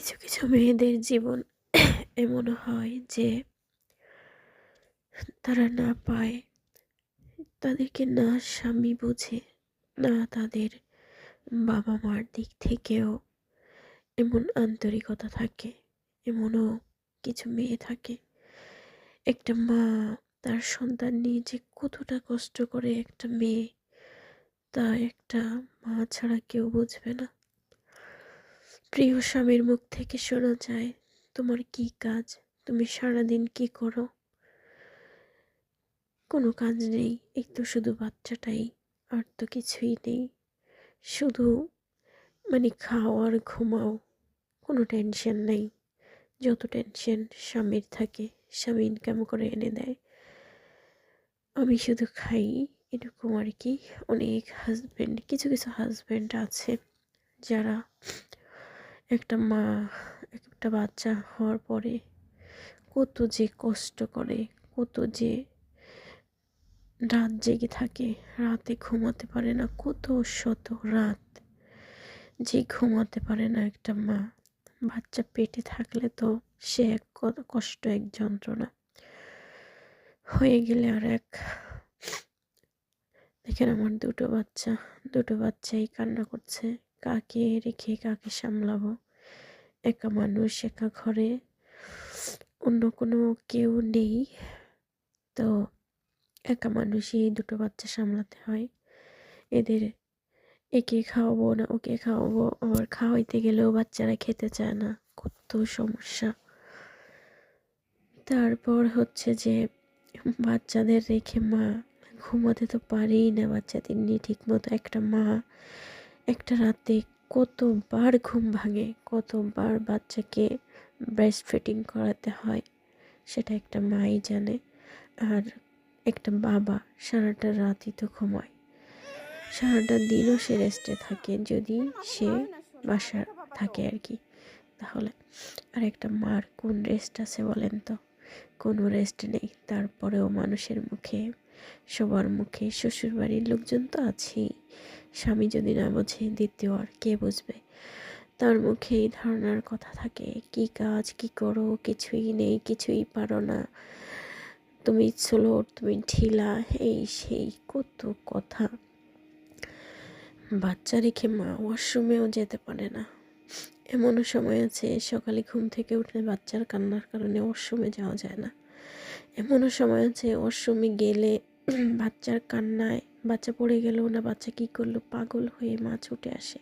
কিছু কিছু মেয়েদের জীবন এমন হয় যে তারা না পায়, তাদেরকে না স্বামী বোঝে, না তাদের বাবা মার দিক থেকেও এমন আন্তরিকতা থাকে। এমনও কিছু মেয়ে থাকে, একটা মা তার সন্তান নিয়ে যে কতটা কষ্ট করে, একটা মেয়ে তা একটা মা ছাড়া কেউ বুঝবে না। প্রিয় স্বামীর মুখ থেকে শোনা যায়, তোমার কি কাজ, তুমি সারাদিন কি করো? কোনো কাজ নেই, এই তো শুধু বাচ্চাটাই, আর তো কিছুই নেই। শুধু খাও আর ঘুমাও, কোনো টেনশন নেই। যত টেনশন স্বামীর থাকে, স্বামী ইনকাম করে এনে দেয়, আমি শুধু খাই, এরকম আর কি। অনেক হাজব্যান্ড, কিছু কিছু হাজব্যান্ড আছে যারা একটা মা, একটা বাচ্চা হওয়ার পরে কত যে কষ্ট করে, কত যে রাত জেগে থাকে, রাতে ঘুমাতে পারে না, কত শত রাত যে ঘুমাতে পারে না একটা মা। বাচ্চা পেটে থাকলে তো সে এক কষ্ট, এক যন্ত্রণা, হয়ে গেলে আর এক। দেখেন আমার দুটো বাচ্চাই কান্না করছে, কাকে রেখে কাকে সামলাবো। একা মানুষ, একা ঘরে, অন্য কোনো কেউ নেই, তো একা মানুষই এই দুটো বাচ্চা সামলাতে হয়। এদের একে খাওয়াবো না ওকে খাওয়াবো, আবার খাওয়াইতে গেলেও বাচ্চারা খেতে চায় না, কত সমস্যা। তারপর হচ্ছে যে বাচ্চাদের রেখে মা ঘুমাতে তো পারেই না, বাচ্চাদের নিয়ে ঠিক মতো। একটা মা একটা রাতে কতবার ঘুম ভাঙে, কতবার বাচ্চাকে ব্রেস্ট ফিডিং করাতে হয়, সেটা একটা মাই জানে। আর একটা বাবা সারাটা রাতই তো ঘুমায়, সারাটা দিনও সে রেস্টে থাকে, যদি সে বাসা থাকে আর কি। তাহলে আর একটা মার কোন রেস্ট আছে বলেন তো? কোনো রেস্ট নেই। তারপরেও মানুষের মুখে, সবার মুখে, শ্বশুরবাড়ির লোকজন তো আছেই, স্বামী যদি না বোঝে দ্বিতীয় আর কে বুঝবে? তার মুখে এই ধারণার কথা থাকে, কি কাজ কি করো, কিছুই নেই, কিছুই পারো না, তুমি ছোলো, তুমি ঢিলা, এই সেই কত কথা। বাচ্চা রেখে মা ওয়াশরুমেও যেতে পারে না। এমনও সময় আছে সকালে ঘুম থেকে উঠলে বাচ্চার কান্নার কারণে ওয়াশরুমে যাওয়া যায় না। এমনও সময় আছে ওয়াশরুমে গেলে বাচ্চার কান্নায়, বাচ্চা পড়ে গেল না বাচ্চা কি করলো, পাগল হয়ে মা ছুটে আসে